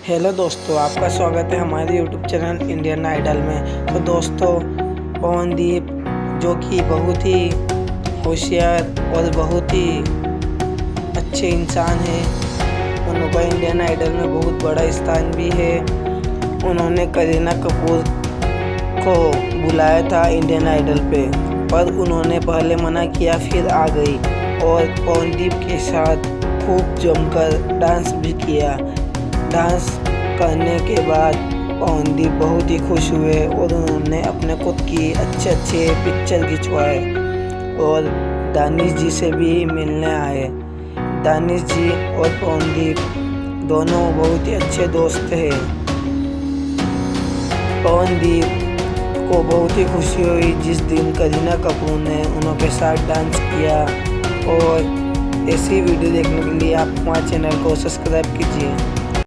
Hello दोस्तों, आपका स्वागत है हमारे यूट्यूब चैनल इंडियन आइडल में। तो दोस्तों, पवनदीप जो कि बहुत ही होशियार और बहुत ही अच्छे इंसान हैं, उनका इंडियन आइडल में बहुत बड़ा स्थान भी है। उन्होंने करीना कपूर को बुलाया था इंडियन आइडल पे, पर उन्होंने पहले मना किया, फिर आ गई और पवनदीप के साथ खूब जमकर डांस भी किया। डांस करने के बाद पवनदीप बहुत ही खुश हुए और उन्होंने अपने खुद की अच्छे पिक्चर खिंचवाए और दानिश जी से भी मिलने आए। दानिश जी और पवनदीप दोनों बहुत ही अच्छे दोस्त हैं। पवनदीप को बहुत ही खुशी हुई जिस दिन करीना कपूर ने उनके साथ डांस किया। और ऐसी वीडियो देखने के लिए आप हमारे चैनल को सब्सक्राइब कीजिए।